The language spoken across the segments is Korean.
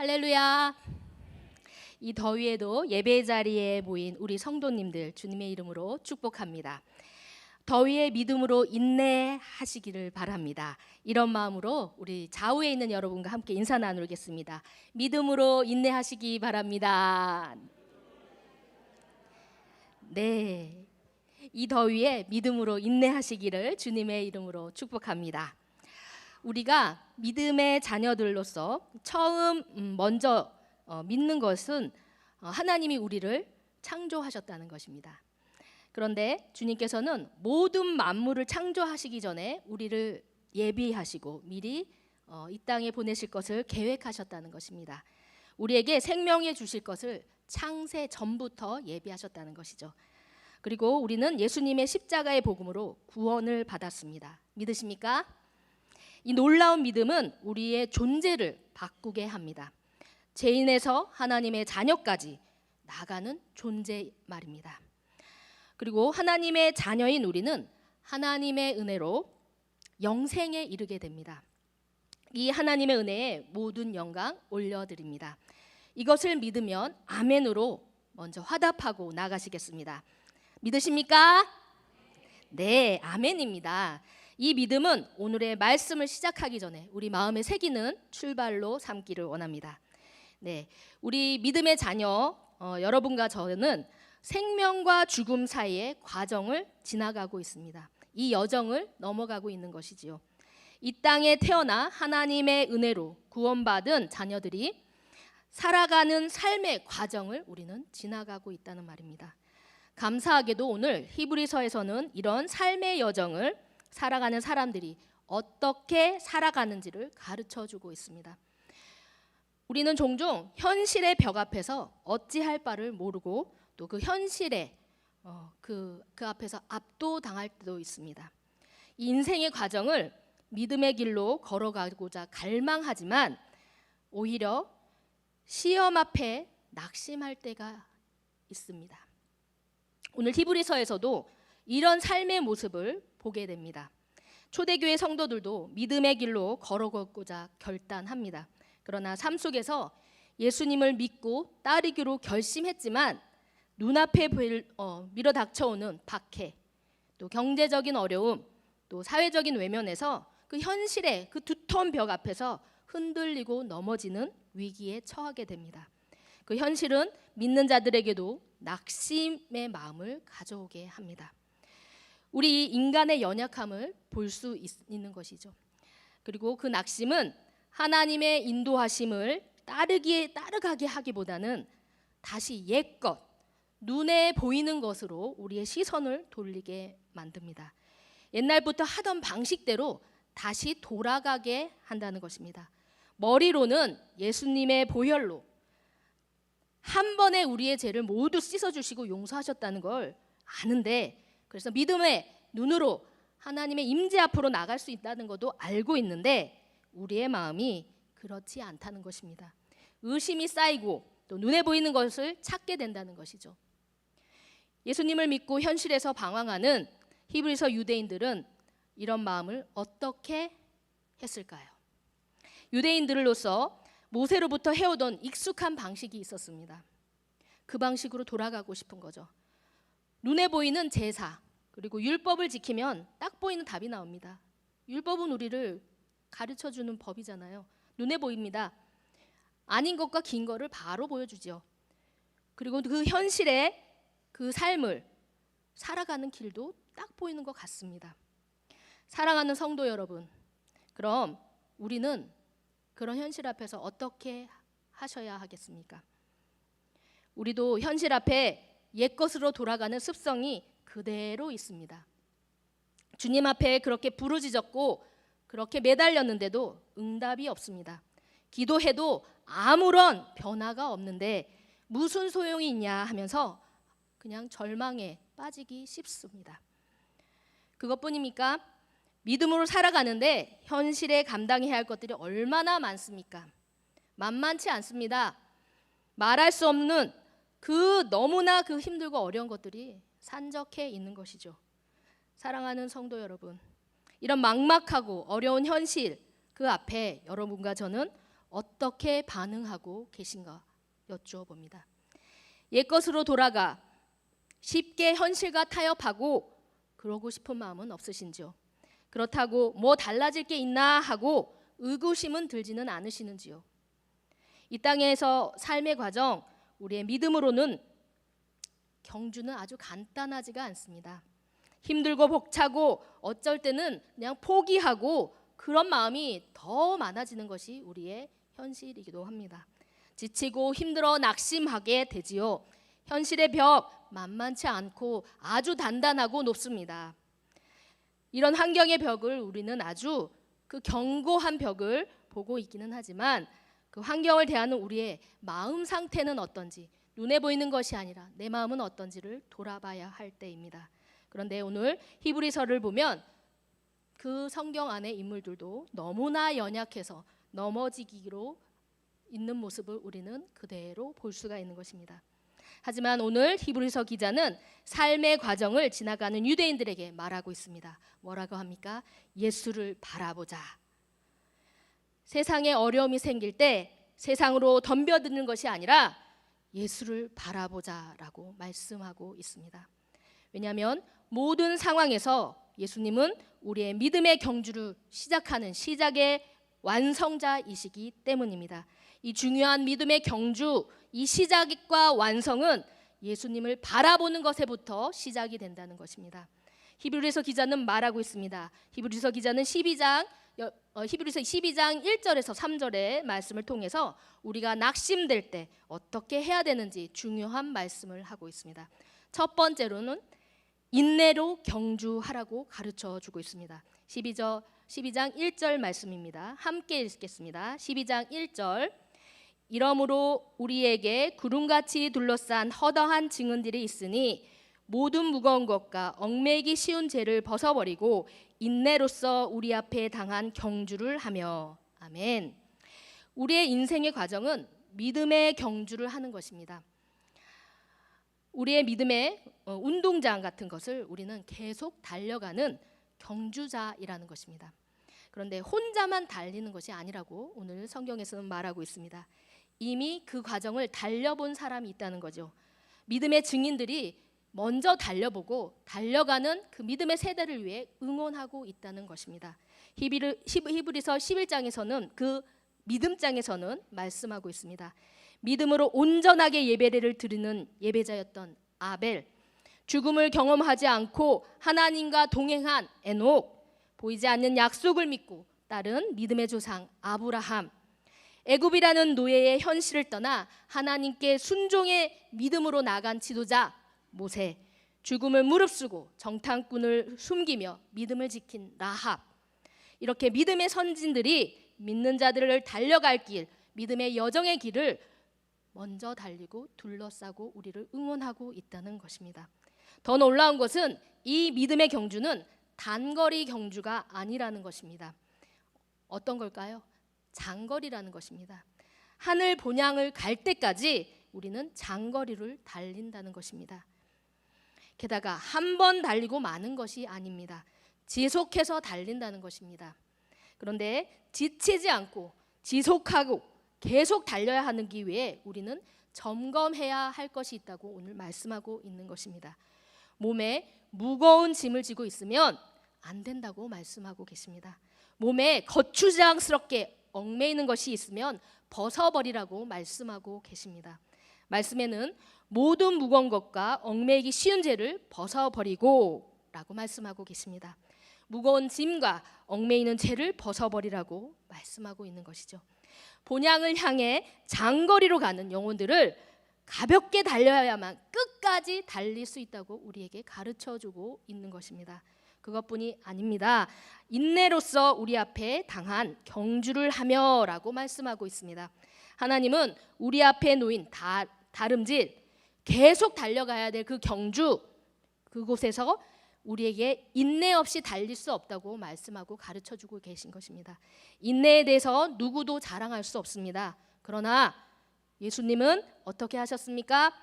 할렐루야. 이 더위에도 예배 자리에 모인 우리 성도님들 주님의 이름으로 축복합니다. 더위에 믿음으로 인내하시기를 바랍니다. 이런 마음으로 우리 좌우에 있는 여러분과 함께 인사 나누겠습니다. 믿음으로 인내하시기 바랍니다. 네, 이 더위에 믿음으로 인내하시기를 주님의 이름으로 축복합니다. 우리가 믿음의 자녀들로서 처음 먼저 믿는 것은 하나님이 우리를 창조하셨다는 것입니다. 그런데 주님께서는 모든 만물을 창조하시기 전에 우리를 예비하시고 미리 이 땅에 보내실 것을 계획하셨다는 것입니다. 우리에게 생명해 주실 것을 창세 전부터 예비하셨다는 것이죠. 그리고 우리는 예수님의 십자가의 복음으로 구원을 받았습니다. 믿으십니까? 이 놀라운 믿음은 우리의 존재를 바꾸게 합니다. 죄인에서 하나님의 자녀까지 나가는 존재 말입니다. 그리고 하나님의 자녀인 우리는 하나님의 은혜로 영생에 이르게 됩니다. 이 하나님의 은혜에 모든 영광 올려드립니다. 이것을 믿으면 아멘으로 먼저 화답하고 나가시겠습니다. 믿으십니까? 네, 아멘입니다. 이 믿음은 오늘의 말씀을 시작하기 전에 우리 마음에 새기는 출발로 삼기를 원합니다. 네, 우리 믿음의 자녀 여러분과 저는 생명과 죽음 사이의 과정을 지나가고 있습니다. 이 여정을 넘어가고 있는 것이지요. 이 땅에 태어나 하나님의 은혜로 구원받은 자녀들이 살아가는 삶의 과정을 우리는 지나가고 있다는 말입니다. 감사하게도 오늘 히브리서에서는 이런 삶의 여정을 살아가는 사람들이 어떻게 살아가는지를 가르쳐주고 있습니다. 우리는 종종 현실의 벽 앞에서 어찌할 바를 모르고 또 그 현실에 그 앞에서 압도당할 때도 있습니다. 이 인생의 과정을 믿음의 길로 걸어가고자 갈망하지만 오히려 시험 앞에 낙심할 때가 있습니다. 오늘 히브리서에서도 이런 삶의 모습을 보게 됩니다. 초대교회 성도들도 믿음의 길로 걸어가고자 결단합니다. 그러나 삶 속에서 예수님을 믿고 따르기로 결심했지만 눈앞에 밀어 닥쳐오는 박해, 또 경제적인 어려움, 또 사회적인 외면에서 그 현실의 그 두터운 벽 앞에서 흔들리고 넘어지는 위기에 처하게 됩니다. 그 현실은 믿는 자들에게도 낙심의 마음을 가져오게 합니다. 우리 인간의 연약함을 볼 수 있는 것이죠. 그리고 그 낙심은 하나님의 인도하심을 따르가게 하기보다는 다시 옛것, 눈에 보이는 것으로 우리의 시선을 돌리게 만듭니다. 옛날부터 하던 방식대로 다시 돌아가게 한다는 것입니다. 머리로는 예수님의 보혈로 한 번에 우리의 죄를 모두 씻어주시고 용서하셨다는 걸 아는데, 그래서 믿음의 눈으로 하나님의 임재 앞으로 나갈 수 있다는 것도 알고 있는데 우리의 마음이 그렇지 않다는 것입니다. 의심이 쌓이고 또 눈에 보이는 것을 찾게 된다는 것이죠. 예수님을 믿고 현실에서 방황하는 히브리서 유대인들은 이런 마음을 어떻게 했을까요? 유대인들로서 모세로부터 해오던 익숙한 방식이 있었습니다. 그 방식으로 돌아가고 싶은 거죠. 눈에 보이는 제사, 그리고 율법을 지키면 딱 보이는 답이 나옵니다. 율법은 우리를 가르쳐주는 법이잖아요. 눈에 보입니다. 아닌 것과 긴 거를 바로 보여주죠. 그리고 그 현실의 그 삶을 살아가는 길도 딱 보이는 것 같습니다. 사랑하는 성도 여러분, 그럼 우리는 그런 현실 앞에서 어떻게 하셔야 하겠습니까? 우리도 현실 앞에 옛것으로 돌아가는 습성이 그대로 있습니다. 주님 앞에 그렇게 부르짖었고 그렇게 매달렸는데도 응답이 없습니다. 기도해도 아무런 변화가 없는데 무슨 소용이 있냐 하면서 그냥 절망에 빠지기 쉽습니다. 그것뿐입니까? 믿음으로 살아가는데 현실에 감당해야 할 것들이 얼마나 많습니까? 만만치 않습니다. 말할 수 없는 그 너무나 그 힘들고 어려운 것들이 산적해 있는 것이죠. 사랑하는 성도 여러분, 이런 막막하고 어려운 현실 그 앞에 여러분과 저는 어떻게 반응하고 계신가 여쭈어 봅니다. 옛것으로 돌아가 쉽게 현실과 타협하고 그러고 싶은 마음은 없으신지요? 그렇다고 뭐 달라질 게 있나 하고 의구심은 들지는 않으시는지요? 이 땅에서 삶의 과정, 우리의 믿음으로는 경주는 아주 간단하지가 않습니다. 힘들고 벅차고 어쩔 때는 그냥 포기하고 그런 마음이 더 많아지는 것이 우리의 현실이기도 합니다. 지치고 힘들어 낙심하게 되지요. 현실의 벽 만만치 않고 아주 단단하고 높습니다. 이런 환경의 벽을 우리는 아주 그 견고한 벽을 보고 있기는 하지만 그 환경을 대하는 우리의 마음 상태는 어떤지, 눈에 보이는 것이 아니라 내 마음은 어떤지를 돌아봐야 할 때입니다. 그런데 오늘 히브리서를 보면 그 성경 안의 인물들도 너무나 연약해서 넘어지기로 있는 모습을 우리는 그대로 볼 수가 있는 것입니다. 하지만 오늘 히브리서 기자는 삶의 과정을 지나가는 유대인들에게 말하고 있습니다. 뭐라고 합니까? 예수를 바라보자. 세상에 어려움이 생길 때 세상으로 덤벼드는 것이 아니라 예수를 바라보자라고 말씀하고 있습니다. 왜냐하면 모든 상황에서 예수님은 우리의 믿음의 경주를 시작하는 시작의 완성자이시기 때문입니다. 이 중요한 믿음의 경주, 이 시작과 완성은 예수님을 바라보는 것에부터 시작이 된다는 것입니다. 히브리서 기자는 말하고 있습니다. 히브리서 기자는 히브리서 12장 1절에서 3절의 말씀을 통해서 우리가 낙심될 때 어떻게 해야 되는지 중요한 말씀을 하고 있습니다. 첫 번째로는 인내로 경주하라고 가르쳐 주고 있습니다. 12장 1절 말씀입니다. 함께 읽겠습니다. 12장 1절. 이러므로 우리에게 구름같이 둘러싼 허다한 증언들이 있으니 모든 무거운 것과 얽매이기 쉬운 죄를 벗어버리고 인내로써 우리 앞에 당한 경주를 하며. 아멘. 우리의 인생의 과정은 믿음의 경주를 하는 것입니다. 우리의 믿음의 운동장 같은 것을 우리는 계속 달려가는 경주자이라는 것입니다. 그런데 혼자만 달리는 것이 아니라고 오늘 성경에서는 말하고 있습니다. 이미 그 과정을 달려본 사람이 있다는 거죠. 믿음의 증인들이 먼저 달려보고 달려가는 그 믿음의 세대를 위해 응원하고 있다는 것입니다. 히브리서 11장에서는 그 믿음장에서는 말씀하고 있습니다. 믿음으로 온전하게 예배를 드리는 예배자였던 아벨, 죽음을 경험하지 않고 하나님과 동행한 에녹, 보이지 않는 약속을 믿고 따른 믿음의 조상 아브라함, 애굽이라는 노예의 현실을 떠나 하나님께 순종의 믿음으로 나간 지도자 모세, 죽음을 무릅쓰고 정탐꾼을 숨기며 믿음을 지킨 라합, 이렇게 믿음의 선진들이 믿는 자들을 달려갈 길, 믿음의 여정의 길을 먼저 달리고 둘러싸고 우리를 응원하고 있다는 것입니다. 더 놀라운 것은 이 믿음의 경주는 단거리 경주가 아니라는 것입니다. 어떤 걸까요? 장거리라는 것입니다. 하늘 본향을 갈 때까지 우리는 장거리를 달린다는 것입니다. 게다가 한 번 달리고 마는 것이 아닙니다. 지속해서 달린다는 것입니다. 그런데 지치지 않고 지속하고 계속 달려야 하는 기회에 우리는 점검해야 할 것이 있다고 오늘 말씀하고 있는 것입니다. 몸에 무거운 짐을 지고 있으면 안 된다고 말씀하고 계십니다. 몸에 거추장스럽게 얽매이는 것이 있으면 벗어버리라고 말씀하고 계십니다. 말씀에는 모든 무거운 것과 얽매이기 쉬운 죄를 벗어버리고 라고 말씀하고 계십니다. 무거운 짐과 얽매이는 죄를 벗어버리라고 말씀하고 있는 것이죠. 본향을 향해 장거리로 가는 영혼들을 가볍게 달려야만 끝까지 달릴 수 있다고 우리에게 가르쳐주고 있는 것입니다. 그것뿐이 아닙니다. 인내로써 우리 앞에 당한 경주를 하며 라고 말씀하고 있습니다. 하나님은 우리 앞에 놓인 다름질, 계속 달려가야 될 그 경주, 그곳에서 우리에게 인내 없이 달릴 수 없다고 말씀하고 가르쳐주고 계신 것입니다. 인내에 대해서 누구도 자랑할 수 없습니다. 그러나 예수님은 어떻게 하셨습니까?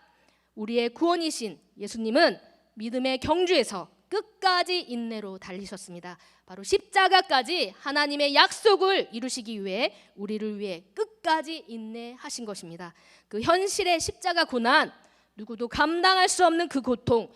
우리의 구원이신 예수님은 믿음의 경주에서 끝까지 인내로 달리셨습니다. 바로 십자가까지 하나님의 약속을 이루시기 위해 우리를 위해 끝까지 인내하신 것입니다. 그 현실의 십자가 고난, 누구도 감당할 수 없는 그 고통,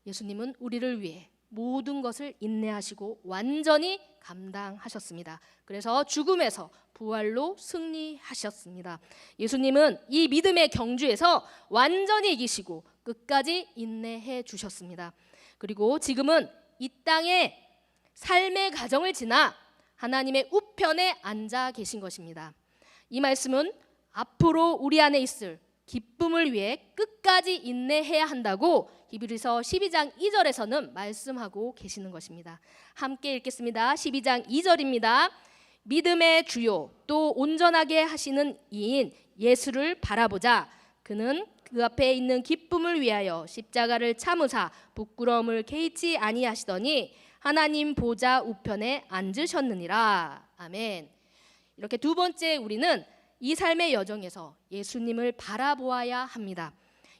예수님은 우리를 위해 모든 것을 인내하시고 완전히 감당하셨습니다. 그래서 죽음에서 부활로 승리하셨습니다. 예수님은 이 믿음의 경주에서 완전히 이기시고 끝까지 인내해 주셨습니다. 그리고 지금은 이 땅에 삶의 과정을 지나 하나님의 우편에 앉아 계신 것입니다. 이 말씀은 앞으로 우리 안에 있을 기쁨을 위해 끝까지 인내해야 한다고 히브리서 12장 2절에서는 말씀하고 계시는 것입니다. 함께 읽겠습니다. 12장 2절입니다. 믿음의 주요 또 온전하게 하시는 이인 예수를 바라보자. 그는 그 앞에 있는 기쁨을 위하여 십자가를 참으사 부끄러움을 개의치 아니하시더니 하나님 보좌 우편에 앉으셨느니라. 아멘. 이렇게 두 번째 우리는 이 삶의 여정에서 예수님을 바라보아야 합니다.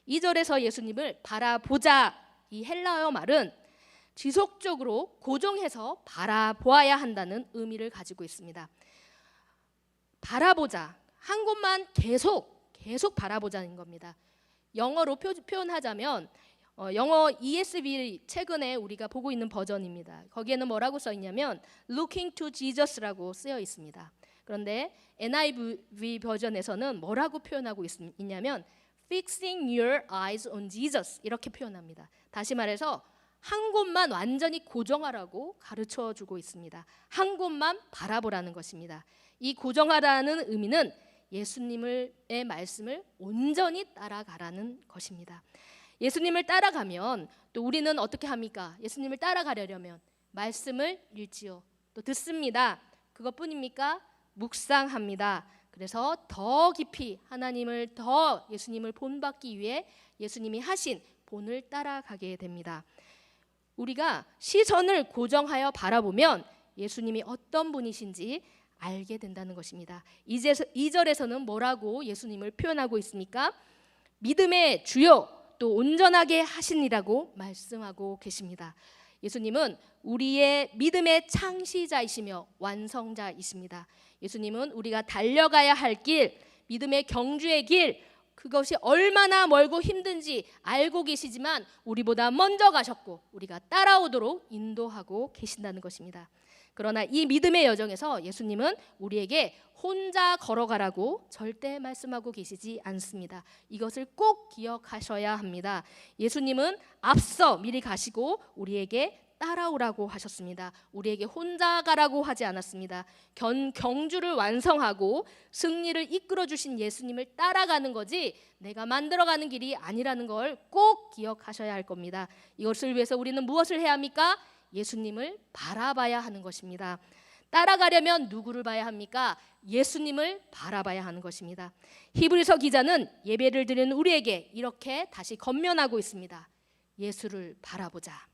2절에서 예수님을 바라보자, 이 헬라어 말은 지속적으로 고정해서 바라보아야 한다는 의미를 가지고 있습니다. 바라보자, 한 곳만 계속 바라보자는 겁니다. 영어로 표현하자면 영어 ESV 최근에 우리가 보고 있는 버전입니다. 거기에는 뭐라고 써 있냐면 Looking to Jesus라고 쓰여 있습니다. 그런데 NIV 버전에서는 뭐라고 표현하고 있냐면 Fixing your eyes on Jesus 이렇게 표현합니다. 다시 말해서 한 곳만 완전히 고정하라고 가르쳐주고 있습니다. 한 곳만 바라보라는 것입니다. 이 고정하라는 의미는 예수님의 말씀을 온전히 따라가라는 것입니다. 예수님을 따라가면 또 우리는 어떻게 합니까? 예수님을 따라가려면 말씀을 읽지요. 또 듣습니다. 그것뿐입니까? 묵상합니다. 그래서 더 깊이 하나님을 더 예수님을 본받기 위해 예수님이 하신 본을 따라가게 됩니다. 우리가 시선을 고정하여 바라보면 예수님이 어떤 분이신지 알게 된다는 것입니다. 2절에서는 뭐라고 예수님을 표현하고 있습니까? 믿음의 주요 또 온전하게 하시니라고 말씀하고 계십니다. 예수님은 우리의 믿음의 창시자이시며 완성자이십니다. 예수님은 우리가 달려가야 할 길, 믿음의 경주의 길, 그것이 얼마나 멀고 힘든지 알고 계시지만 우리보다 먼저 가셨고 우리가 따라오도록 인도하고 계신다는 것입니다. 그러나 이 믿음의 여정에서 예수님은 우리에게 혼자 걸어가라고 절대 말씀하고 계시지 않습니다. 이것을 꼭 기억하셔야 합니다. 예수님은 앞서 미리 가시고 우리에게 따라오라고 하셨습니다. 우리에게 혼자 가라고 하지 않았습니다. 경주를 완성하고 승리를 이끌어 주신 예수님을 따라가는 거지 내가 만들어가는 길이 아니라는 걸 꼭 기억하셔야 할 겁니다. 이것을 위해서 우리는 무엇을 해야 합니까? 예수님을 바라봐야 하는 것입니다. 따라가려면 누구를 봐야 합니까? 예수님을 바라봐야 하는 것입니다. 히브리서 기자는 예배를 드리는 우리에게 이렇게 다시 권면하고 있습니다. 예수를 바라보자.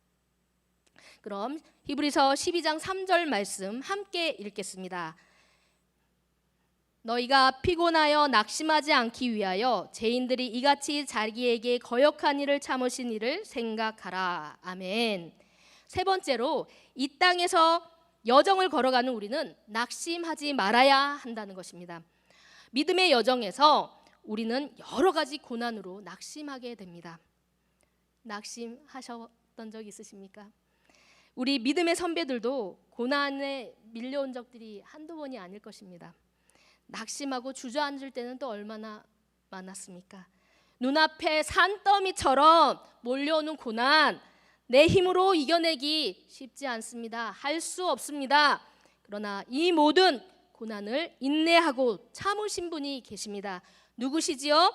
그럼 히브리서 12장 3절 말씀 함께 읽겠습니다. 너희가 피곤하여 낙심하지 않기 위하여 죄인들이 이같이 자기에게 거역한 일을 참으신 일을 생각하라. 아멘. 세 번째로 이 땅에서 여정을 걸어가는 우리는 낙심하지 말아야 한다는 것입니다. 믿음의 여정에서 우리는 여러 가지 고난으로 낙심하게 됩니다. 낙심하셨던 적 있으십니까? 우리 믿음의 선배들도 고난에 밀려온 적들이 한두 번이 아닐 것입니다. 낙심하고 주저앉을 때는 또 얼마나 많았습니까? 눈앞에 산더미처럼 몰려오는 고난, 내 힘으로 이겨내기 쉽지 않습니다. 할 수 없습니다. 그러나 이 모든 고난을 인내하고 참으신 분이 계십니다. 누구시지요?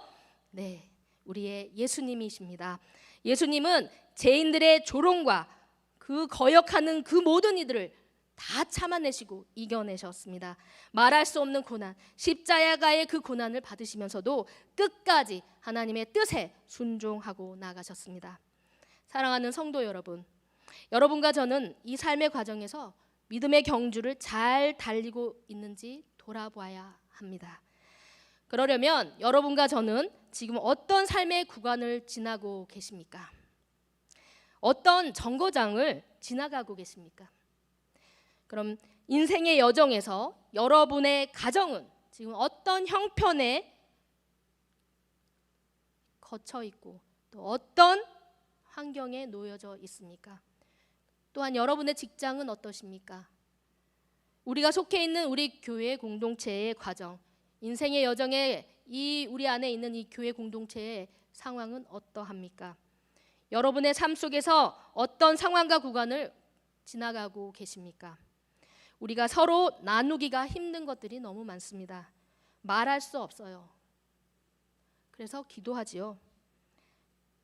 네, 우리의 예수님이십니다. 예수님은 죄인들의 조롱과 그 거역하는 그 모든 이들을 다 참아내시고 이겨내셨습니다. 말할 수 없는 고난, 십자가의 그 고난을 받으시면서도 끝까지 하나님의 뜻에 순종하고 나가셨습니다. 사랑하는 성도 여러분, 여러분과 저는 이 삶의 과정에서 믿음의 경주를 잘 달리고 있는지 돌아봐야 합니다. 그러려면 여러분과 저는 지금 어떤 삶의 구간을 지나고 계십니까? 어떤 정거장을 지나가고 계십니까? 그럼 인생의 여정에서 여러분의 가정은 지금 어떤 형편에 거쳐 있고 또 어떤 환경에 놓여져 있습니까? 또한 여러분의 직장은 어떠십니까? 우리가 속해 있는 우리 교회 공동체의 과정, 인생의 여정에 우리 안에 있는 이 교회 공동체의 상황은 어떠합니까? 여러분의 삶 속에서 어떤 상황과 구간을 지나가고 계십니까? 우리가 서로 나누기가 힘든 것들이 너무 많습니다. 말할 수 없어요. 그래서 기도하지요.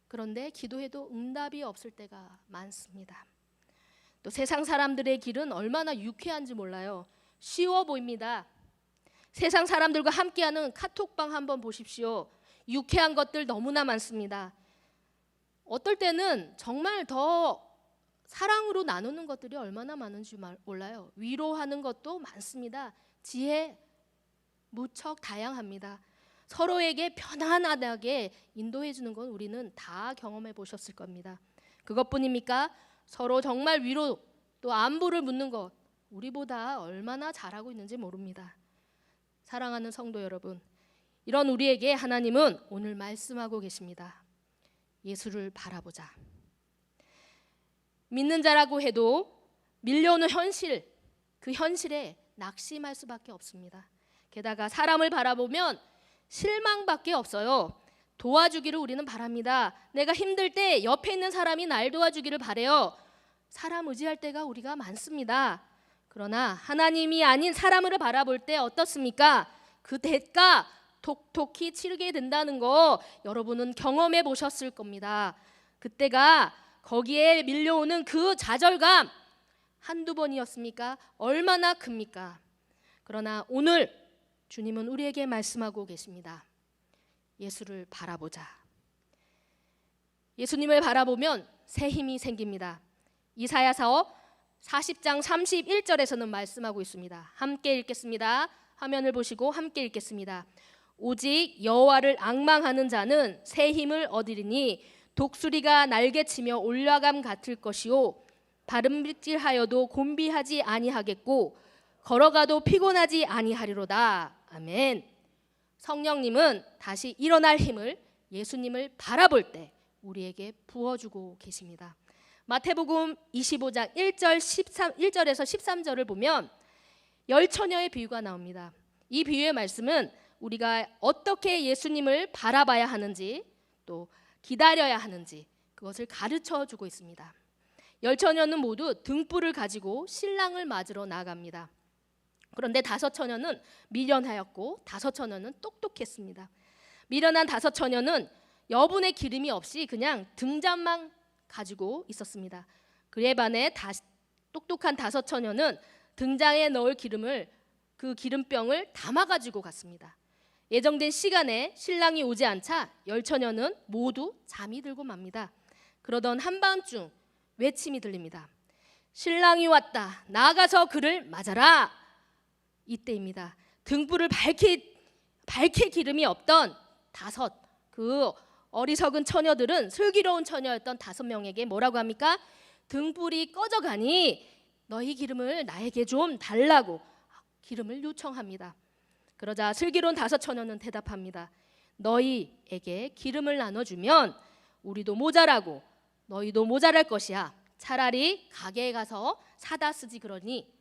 그런데 기도해도 응답이 없을 때가 많습니다. 또 세상 사람들의 길은 얼마나 유쾌한지 몰라요. 쉬워 보입니다. 세상 사람들과 함께하는 카톡방 한번 보십시오. 유쾌한 것들 너무나 많습니다. 어떨 때는 정말 더 사랑으로 나누는 것들이 얼마나 많은지 몰라요. 위로하는 것도 많습니다. 지혜 무척 다양합니다. 서로에게 편안하게 인도해 주는 건 우리는 다 경험해 보셨을 겁니다. 그것뿐입니까? 서로 정말 위로 또 안부를 묻는 것 우리보다 얼마나 잘하고 있는지 모릅니다. 사랑하는 성도 여러분, 이런 우리에게 하나님은 오늘 말씀하고 계십니다. 예수를 바라보자. 믿는 자라고 해도 밀려오는 현실, 그 현실에 낙심할 수밖에 없습니다. 게다가 사람을 바라보면 실망밖에 없어요. 도와주기를 우리는 바랍니다. 내가 힘들 때 옆에 있는 사람이 날 도와주기를 바라요. 사람 의지할 때가 우리가 많습니다. 그러나 하나님이 아닌 사람을 바라볼 때 어떻습니까? 그 대가 톡톡히 치르게 된다는 거 여러분은 경험해 보셨을 겁니다. 그때가 거기에 밀려오는 그 좌절감 한두 번이었습니까? 얼마나 큽니까? 그러나 오늘 주님은 우리에게 말씀하고 계십니다. 예수를 바라보자. 예수님을 바라보면 새 힘이 생깁니다. 이사야서 40장 31절에서는 말씀하고 있습니다. 함께 읽겠습니다. 화면을 보시고 함께 읽겠습니다. 오직 여호와를 앙망하는 자는 새 힘을 얻으리니 독수리가 날개치며 올라감 같을 것이요 바름질하여도 곤비하지 아니하겠고 걸어가도 피곤하지 아니하리로다. 아멘. 성령님은 다시 일어날 힘을 예수님을 바라볼 때 우리에게 부어주고 계십니다. 마태복음 25장 1절에서 13절을 보면 열처녀의 비유가 나옵니다. 이 비유의 말씀은 우리가 어떻게 예수님을 바라봐야 하는지 또 기다려야 하는지 그것을 가르쳐 주고 있습니다. 열처녀는 모두 등불을 가지고 신랑을 맞으러 나갑니다. 그런데 다섯 처녀는 미련하였고 다섯 처녀는 똑똑했습니다. 미련한 다섯 처녀는 여분의 기름이 없이 그냥 등잔만 가지고 있었습니다. 그에 반해 똑똑한 다섯 처녀는 등잔에 넣을 기름을 그 기름병을 담아 가지고 갔습니다. 예정된 시간에 신랑이 오지 않자 열 처녀는 모두 잠이 들고 맙니다. 그러던 한밤중 외침이 들립니다. 신랑이 왔다. 나가서 그를 맞아라. 이때입니다. 등불을 밝힐 기름이 없던 그 어리석은 처녀들은 슬기로운 처녀였던 5명에게 뭐라고 합니까? 등불이 꺼져가니 너희 기름을 나에게 좀 달라고 기름을 요청합니다. 그러자 슬기로운 5 처녀는 대답합니다. 너희에게 기름을 나눠주면 우리도 모자라고 너희도 모자랄 것이야. 차라리 가게에 가서 사다 쓰지 그러니.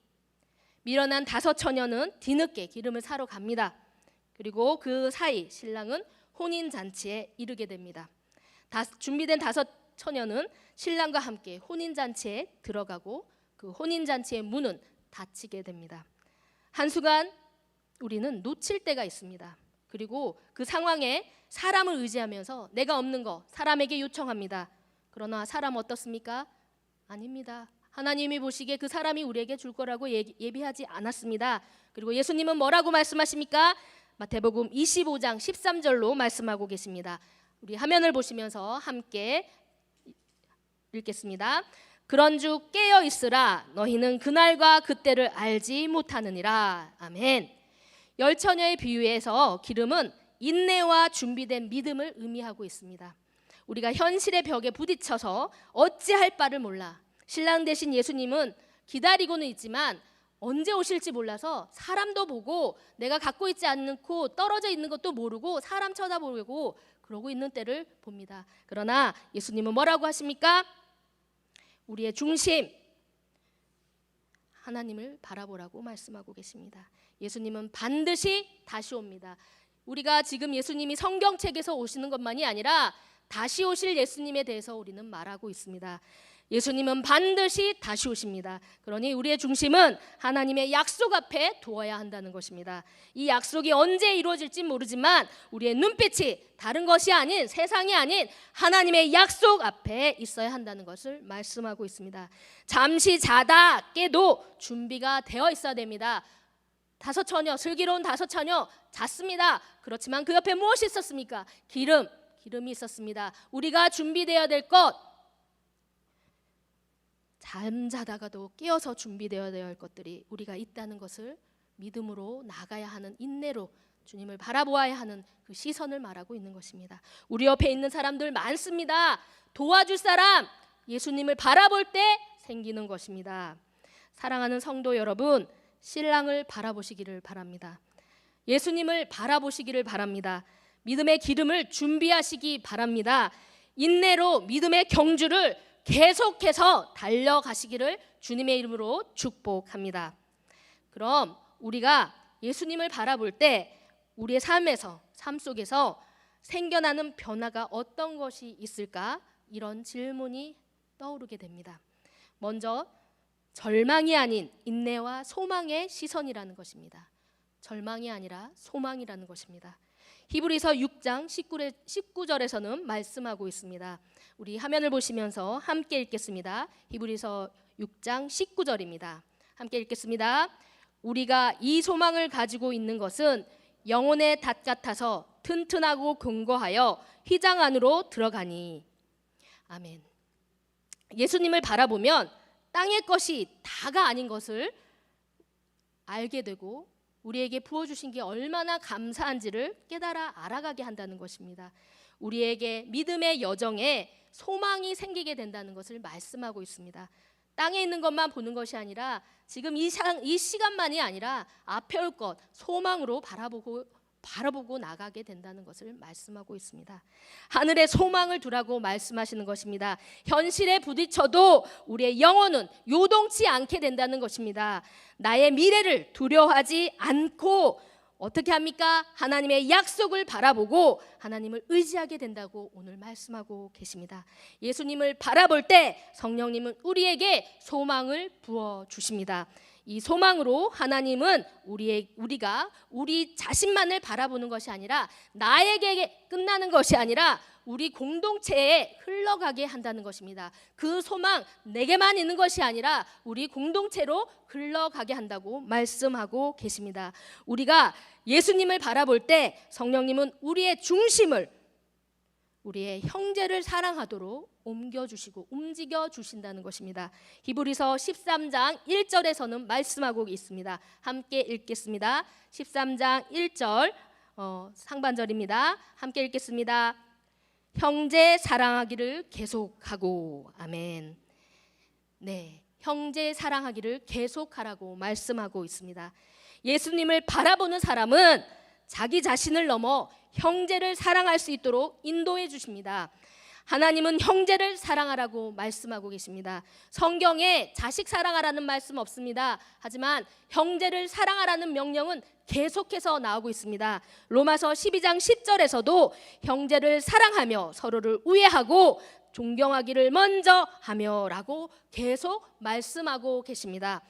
미련한 5 처녀는 뒤늦게 기름을 사러 갑니다. 그리고 그 사이 신랑은 혼인잔치에 이르게 됩니다. 준비된 5 처녀는 신랑과 함께 혼인잔치에 들어가고 그 혼인잔치의 문은 닫히게 됩니다. 한순간 우리는 놓칠 때가 있습니다. 그리고 그 상황에 사람을 의지하면서 내가 없는 거 사람에게 요청합니다. 그러나 사람 어떻습니까? 아닙니다. 하나님이 보시기에 그 사람이 우리에게 줄 거라고 예비하지 않았습니다. 그리고 예수님은 뭐라고 말씀하십니까? 마태복음 25장 13절로 말씀하고 계십니다. 우리 화면을 보시면서 함께 읽겠습니다. 그런즉 깨어 있으라. 너희는 그날과 그때를 알지 못하느니라. 아멘. 열처녀의 비유에서 기름은 인내와 준비된 믿음을 의미하고 있습니다. 우리가 현실의 벽에 부딪혀서 어찌할 바를 몰라 신랑 되신 예수님은 기다리고는 있지만 언제 오실지 몰라서 사람도 보고 내가 갖고 있지 않고 떨어져 있는 것도 모르고 사람 쳐다보고 그러고 있는 때를 봅니다. 그러나 예수님은 뭐라고 하십니까? 우리의 중심 하나님을 바라보라고 말씀하고 계십니다. 예수님은 반드시 다시 옵니다. 우리가 지금 예수님이 성경책에서 오시는 것만이 아니라 다시 오실 예수님에 대해서 우리는 말하고 있습니다. 예수님은 반드시 다시 오십니다. 그러니 우리의 중심은 하나님의 약속 앞에 두어야 한다는 것입니다. 이 약속이 언제 이루어질지 모르지만 우리의 눈빛이 다른 것이 아닌 세상이 아닌 하나님의 약속 앞에 있어야 한다는 것을 말씀하고 있습니다. 잠시 자다 깨도 준비가 되어 있어야 됩니다. 다섯 처녀, 슬기로운 다섯 처녀 잤습니다. 그렇지만 그 옆에 무엇이 있었습니까? 기름이 있었습니다. 우리가 준비되어야 될 것, 잠자다가도 깨어서 준비되어야 할 것들이 우리가 있다는 것을 믿음으로 나가야 하는 인내로 주님을 바라보아야 하는 그 시선을 말하고 있는 것입니다. 우리 옆에 있는 사람들 많습니다. 도와줄 사람, 예수님을 바라볼 때 생기는 것입니다. 사랑하는 성도 여러분, 신랑을 바라보시기를 바랍니다. 예수님을 바라보시기를 바랍니다. 믿음의 기름을 준비하시기 바랍니다. 인내로 믿음의 경주를 계속해서 달려가시기를 주님의 이름으로 축복합니다. 그럼 우리가 예수님을 바라볼 때 우리의 삶 속에서 생겨나는 변화가 어떤 것이 있을까? 이런 질문이 떠오르게 됩니다. 먼저 절망이 아닌 인내와 소망의 시선이라는 것입니다. 절망이 아니라 소망이라는 것입니다. 히브리서 6장 19절에서는 말씀하고 있습니다. 우리 화면을 보시면서 함께 읽겠습니다. 히브리서 6장 19절입니다. 함께 읽겠습니다. 우리가 이 소망을 가지고 있는 것은 영혼의 닷 같아서 튼튼하고 견고하여 휘장 안으로 들어가니. 아멘. 예수님을 바라보면 땅의 것이 다가 아닌 것을 알게 되고 우리에게 부어주신 게 얼마나 감사한지를 깨달아 알아가게 한다는 것입니다. 우리에게 믿음의 여정에 소망이 생기게 된다는 것을 말씀하고 있습니다. 땅에 있는 것만 보는 것이 아니라 지금 이 시간만이 아니라 앞에 올 것 소망으로 바라보고 나가게 된다는 것을 말씀하고 있습니다. 하늘에 소망을 두라고 말씀하시는 것입니다. 현실에 부딪혀도 우리의 영혼은 요동치 않게 된다는 것입니다. 나의 미래를 두려워하지 않고 어떻게 합니까? 하나님의 약속을 바라보고 하나님을 의지하게 된다고 오늘 말씀하고 계십니다. 예수님을 바라볼 때 성령님은 우리에게 소망을 부어주십니다. 이 소망으로 하나님은 우리가 우리 자신만을 바라보는 것이 아니라 나에게 끝나는 것이 아니라 우리 공동체에 흘러가게 한다는 것입니다. 그 소망 내게만 있는 것이 아니라 우리 공동체로 흘러가게 한다고 말씀하고 계십니다. 우리가 예수님을 바라볼 때 성령님은 우리의 중심을 우리의 형제를 사랑하도록 옮겨주시고 움직여주신다는 것입니다. 히브리서 13장 1절에서는 말씀하고 있습니다. 함께 읽겠습니다. 13장 1절 상반절입니다. 함께 읽겠습니다. 형제 사랑하기를 계속하고. 아멘. 네, 형제 사랑하기를 계속하라고 말씀하고 있습니다. 예수님을 바라보는 사람은 자기 자신을 넘어 형제를 사랑할 수 있도록 인도해 주십니다. 하나님은 형제를 사랑하라고 말씀하고 계십니다. 성경에 자식 사랑하라는 말씀 없습니다. 하지만 형제를 사랑하라는 명령은 계속해서 나오고 있습니다. 로마서 12장 10절에서도 형제를 사랑하며 서로를 우애하고 존경하기를 먼저 하며라고 계속 말씀하고 계십니다.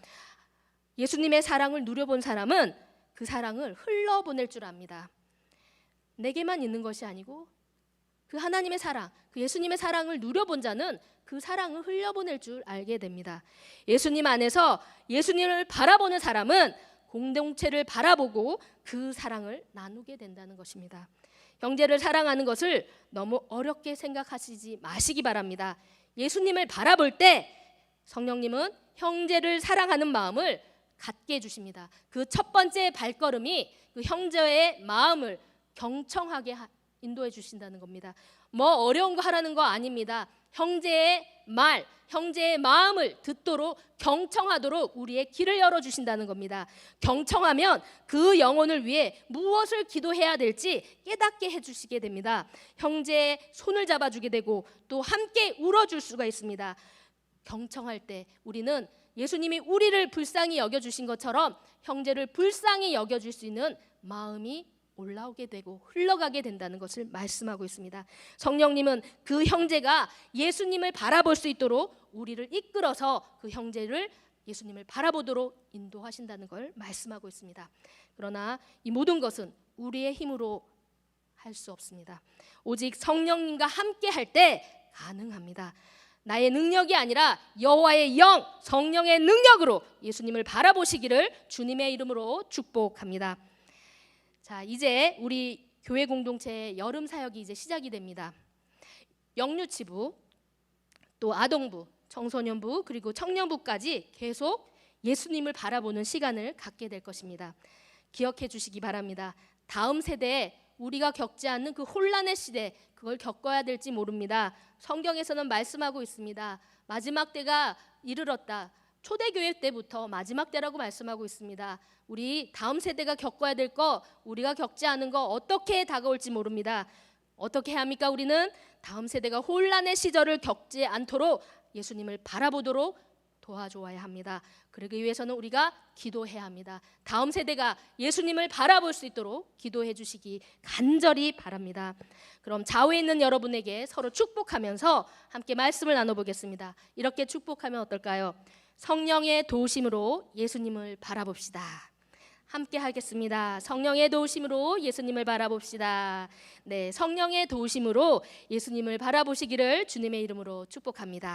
예수님의 사랑을 누려본 사람은 그 사랑을 흘러보낼 줄 압니다. 내게만 있는 것이 아니고 그 하나님의 사랑, 그 예수님의 사랑을 누려본 자는 그 사랑을 흘려보낼 줄 알게 됩니다. 예수님 안에서 예수님을 바라보는 사람은 공동체를 바라보고 그 사랑을 나누게 된다는 것입니다. 형제를 사랑하는 것을 너무 어렵게 생각하시지 마시기 바랍니다. 예수님을 바라볼 때 성령님은 형제를 사랑하는 마음을 갖게 해주십니다. 그 첫 번째 발걸음이 그 형제의 마음을 경청하게 인도해 주신다는 겁니다. 뭐 어려운 거 하라는 거 아닙니다. 형제의 말, 형제의 마음을 듣도록 경청하도록 우리의 길을 열어주신다는 겁니다. 경청하면 그 영혼을 위해 무엇을 기도해야 될지 깨닫게 해주시게 됩니다. 형제의 손을 잡아주게 되고 또 함께 울어줄 수가 있습니다. 경청할 때 우리는 예수님이 우리를 불쌍히 여겨주신 것처럼 형제를 불쌍히 여겨줄 수 있는 마음이 올라오게 되고 흘러가게 된다는 것을 말씀하고 있습니다. 성령님은 그 형제가 예수님을 바라볼 수 있도록 우리를 이끌어서 그 형제를 예수님을 바라보도록 인도하신다는 걸 말씀하고 있습니다. 그러나 이 모든 것은 우리의 힘으로 할 수 없습니다. 오직 성령님과 함께 할 때 가능합니다. 나의 능력이 아니라 여호와의 영, 성령의 능력으로 예수님을 바라보시기를 주님의 이름으로 축복합니다. 자, 이제 우리 교회 공동체의 여름 사역이 이제 시작이 됩니다. 영유치부, 또 아동부, 청소년부, 그리고 청년부까지 계속 예수님을 바라보는 시간을 갖게 될 것입니다. 기억해 주시기 바랍니다. 다음 세대에 우리가 겪지 않는 그 혼란의 시대, 그걸 겪어야 될지 모릅니다. 성경에서는 말씀하고 있습니다. 마지막 때가 이르렀다. 초대교회 때부터 마지막 때라고 말씀하고 있습니다. 우리 다음 세대가 겪어야 될 거, 우리가 겪지 않은 거 어떻게 다가올지 모릅니다. 어떻게 해야 합니까? 우리는 다음 세대가 혼란의 시절을 겪지 않도록 예수님을 바라보도록 도와줘야 합니다. 그러기 위해서는 우리가 기도해야 합니다. 다음 세대가 예수님을 바라볼 수 있도록 기도해 주시기 간절히 바랍니다. 그럼 좌우에 있는 여러분에게 서로 축복하면서 함께 말씀을 나눠보겠습니다. 이렇게 축복하면 어떨까요? 성령의 도우심으로 예수님을 바라봅시다. 함께 하겠습니다. 성령의 도우심으로 예수님을 바라봅시다. 네, 성령의 도우심으로 예수님을 바라보시기를 주님의 이름으로 축복합니다.